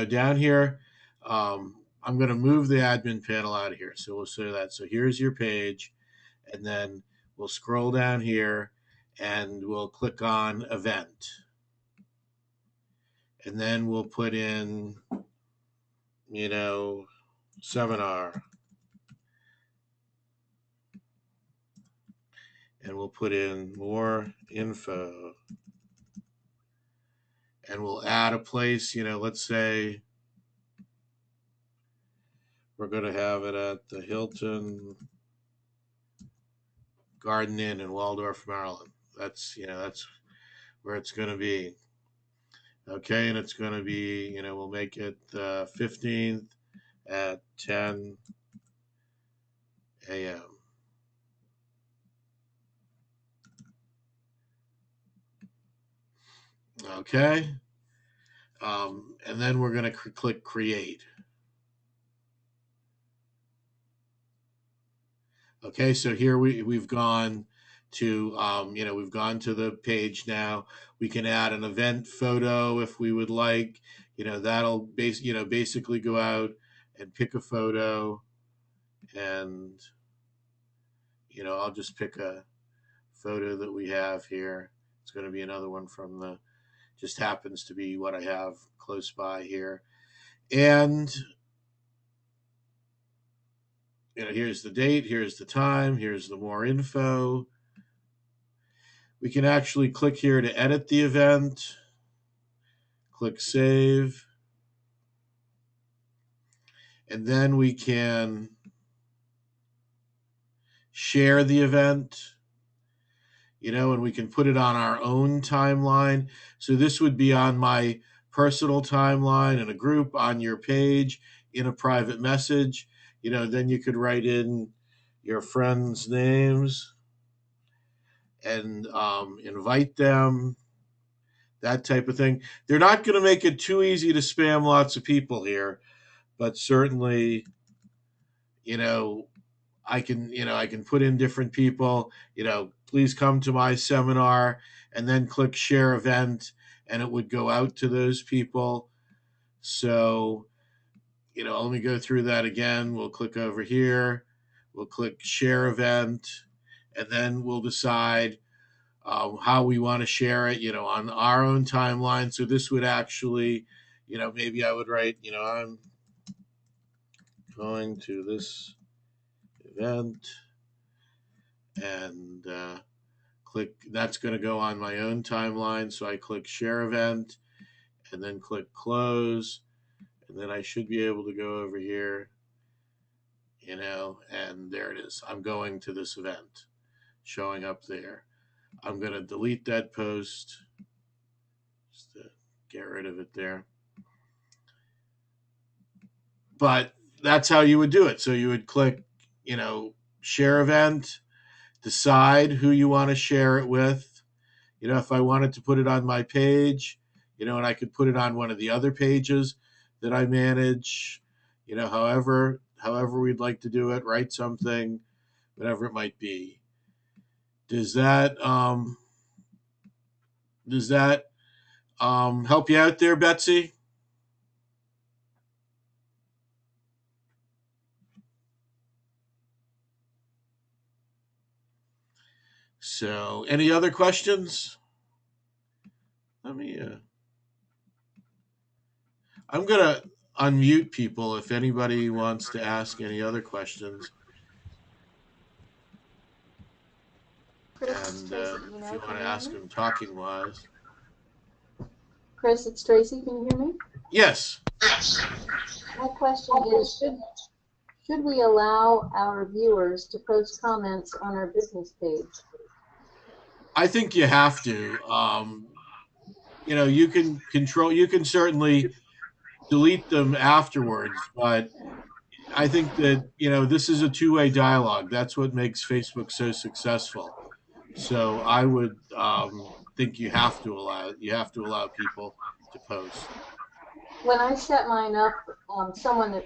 Down here, I'm going to move the admin panel out of here. So we'll say that. So here's your page, and then we'll scroll down here, and we'll click on event, and then we'll put in, seminar, and we'll put in more info. And we'll add a place, let's say we're going to have it at the Hilton Garden Inn in Waldorf, Maryland. That's where it's going to be. Okay, and it's going to be, we'll make it the 15th at 10 a.m. Okay, and then we're going to click create. Okay, so here we've gone to we've gone to the page now. We can add an event photo if we would like. That'll basically go out and pick a photo, and I'll just pick a photo that we have here. It's going to be another one from just happens to be what I have close by here. And here's the date, here's the time, here's the more info. We can actually click here to edit the event. Click save. And then we can share the event, and we can put it on our own timeline. So this would be on my personal timeline, in a group, on your page, in a private message. Then you could write in your friends' names and invite them, that type of thing. They're not going to make it too easy to spam lots of people here, but certainly, you know, I can put in different people, please come to my seminar, and then click share event, and it would go out to those people. So, let me go through that again. We'll click over here, we'll click share event, and then we'll decide how we want to share it, on our own timeline. So this would actually, maybe I would write, I'm going to this event, and click, that's going to go on my own timeline. So I click share event and then click close. And then I should be able to go over here, and there it is. I'm going to this event, showing up there. I'm going to delete that post just to get rid of it there. But that's how you would do it. So you would click, share event, decide who you want to share it with. If I wanted to put it on my page, and I could put it on one of the other pages that I manage, however we'd like to do it, write something, whatever it might be. Does that help you out there, Betsy? So, any other questions? Let me. I'm gonna unmute people if anybody wants to ask any other questions. Chris, And Tracy, if you want to ask them talking wise. Chris, it's Tracy. Can you hear me? Yes. My question is, should we allow our viewers to post comments on our business page? I think you have to. You can certainly delete them afterwards, but I think that, this is a two-way dialogue. That's what makes Facebook so successful. So I would think you have to allow people to post. When I set mine up, someone that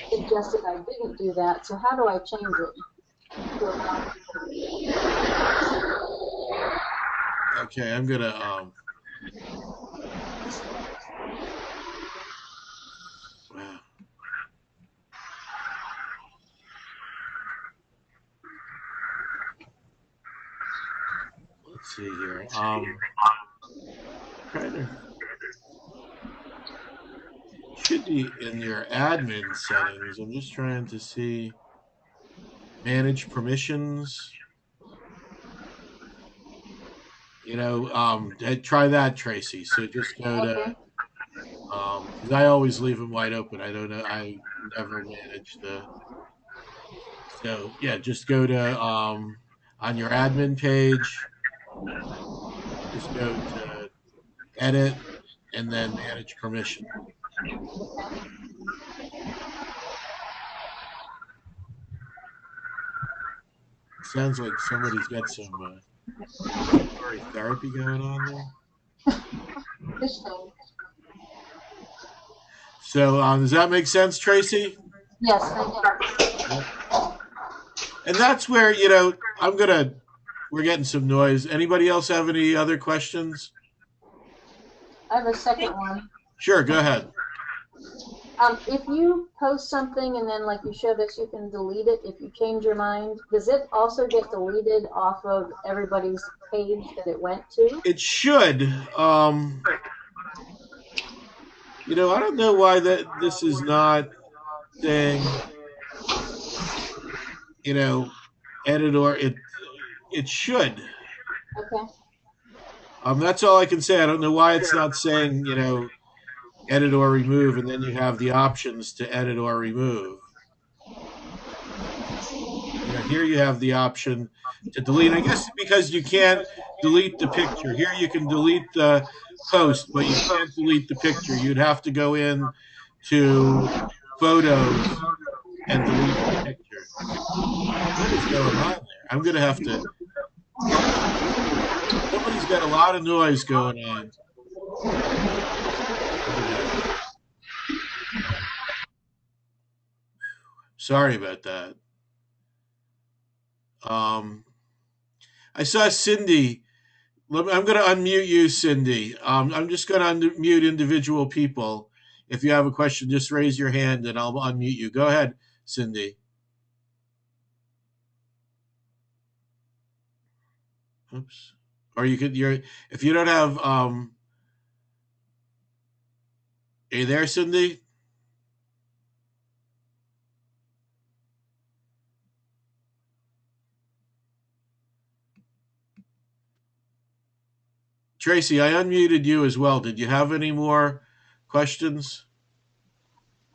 suggested I didn't do that. So how do I change it to allow people? Okay, I'm gonna wow. Let's see here. Trying to should be in your admin settings. I'm just trying to see manage permissions. Try that, Tracy. So just go to Okay. because I always leave them wide open. I don't know. I never manage the. So yeah, just go to on your admin page. Just go to edit and then manage permission. It sounds like somebody's got some auditory therapy going on there. Fish tank. So does that make sense, Tracy? Yes, thank you. Yep. And that's where we're getting some noise. Anybody else have any other questions? I have a second one. Sure, go ahead. If you post something and then, like you showed us, you can delete it if you change your mind, does it also get deleted off of everybody's page that it went to? It should. I don't know why this is not saying, you know, editor. It should. Okay. That's all I can say. I don't know why it's not saying, edit or remove, and then you have the options to edit or remove. Here you have the option to delete. I guess because you can't delete the picture. Here you can delete the post, but you can't delete the picture. You'd have to go in to photos and delete the picture. What is going on there? I'm gonna have to. Somebody's got a lot of noise going on. I'm gonna. Sorry about that. Um, I saw Cindy. I'm going to unmute you, Cindy. I'm just going to unmute individual people. If you have a question, just raise your hand and I'll unmute you. Go ahead, Cindy. Oops. Or you could. You're if you don't have. Are you there, Cindy? Tracy, I unmuted you as well. Did you have any more questions?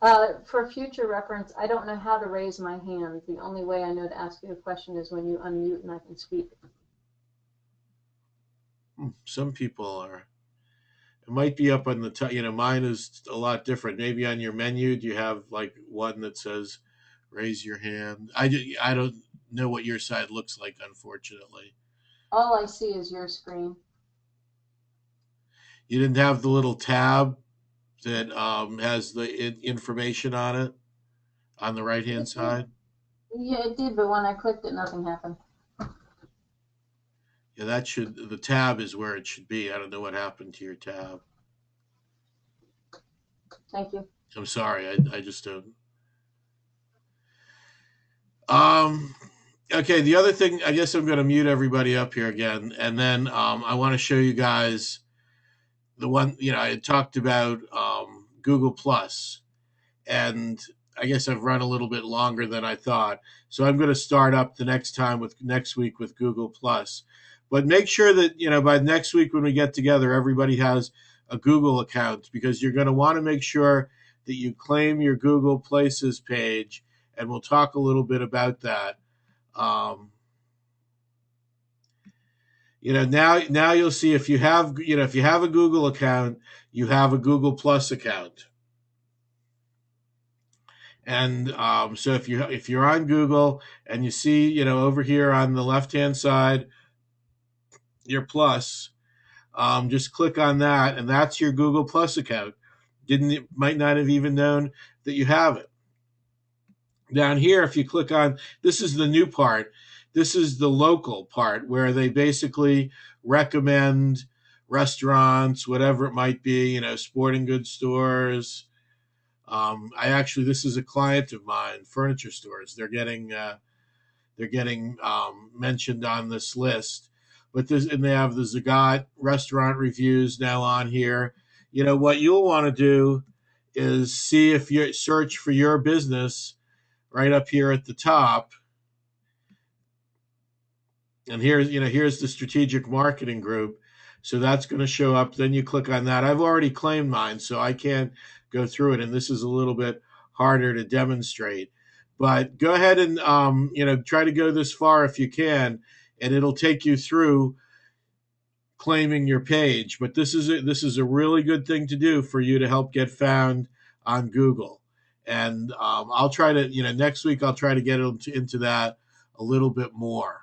For future reference, I don't know how to raise my hand. The only way I know to ask you a question is when you unmute and I can speak. Some people are. It might be up on the top. Mine is a lot different. Maybe on your menu, do you have like one that says raise your hand? I don't know what your side looks like, unfortunately. All I see is your screen. You didn't have the little tab that has the information on it on the right hand It did. side. Yeah, it did, but when I clicked it, nothing happened. Yeah, the tab is where it should be. I don't know what happened to your tab. Thank you. I'm sorry. I just don't. Um, okay, the other thing, I guess I'm going to mute everybody up here again, and then I want to show you guys the one. I had talked about Google Plus, and I guess I've run a little bit longer than I thought. So I'm going to start up the next week with Google Plus. But make sure that by next week when we get together, everybody has a Google account because you're going to want to make sure that you claim your Google Places page, and we'll talk a little bit about that. Um, now you'll see if you have a Google account, you have a Google Plus account. And so if you're on Google and you see over here on the left hand side your plus, just click on that, and that's your Google Plus account. Might not have even known that you have it. Down here, if you click on, this is the new part. This is the local part where they basically recommend restaurants, whatever it might be, sporting goods stores. This is a client of mine, furniture stores. They're getting mentioned on this list. And they have the Zagat restaurant reviews now on here. What you'll want to do is see if you search for your business right up here at the top. And here's the strategic marketing group. So that's going to show up. Then you click on that. I've already claimed mine, so I can't go through it. And this is a little bit harder to demonstrate. But go ahead and try to go this far if you can, and it'll take you through claiming your page. But this is a really good thing to do for you to help get found on Google. And I'll try to next week I'll try to get into that a little bit more.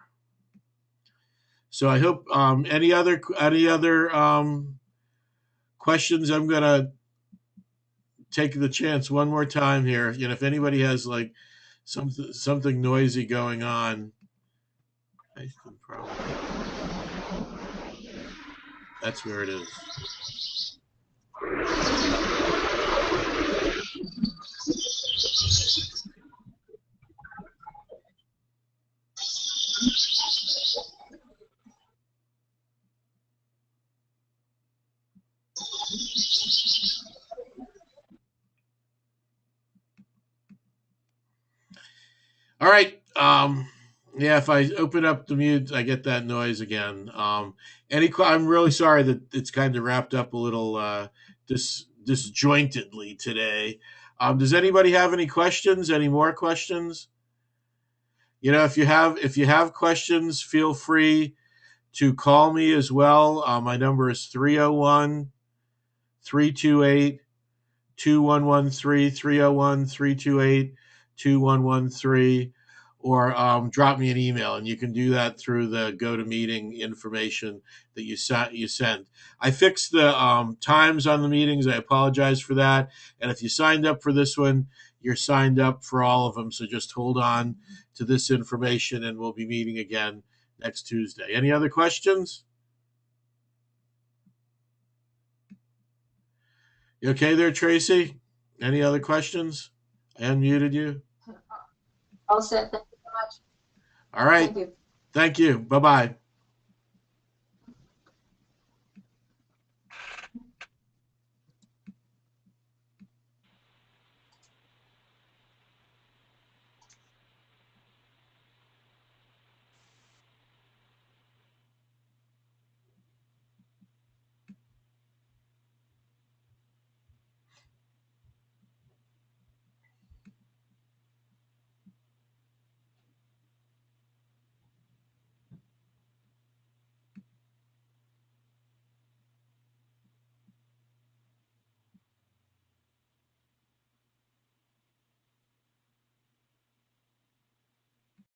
So I hope any other questions. I'm gonna take the chance one more time here. If anybody has like something noisy going on, I can probably. That's where it is. All right. Yeah, if I open up the mute, I get that noise again. I'm really sorry that it's kind of wrapped up a little disjointedly today. Does anybody have any questions? Any more questions? If you have questions, feel free to call me as well. My number is 301 328 2113 301 328 2113, or drop me an email, and you can do that through the GoToMeeting information that you send. I fixed the times on the meetings. I apologize for that. And if you signed up for this one, you're signed up for all of them. So just hold on to this information, and we'll be meeting again next Tuesday. Any other questions? You okay there, Tracy? Any other questions? I unmuted you. All set. Thank you so much. All right. Thank you. Thank you. Bye bye.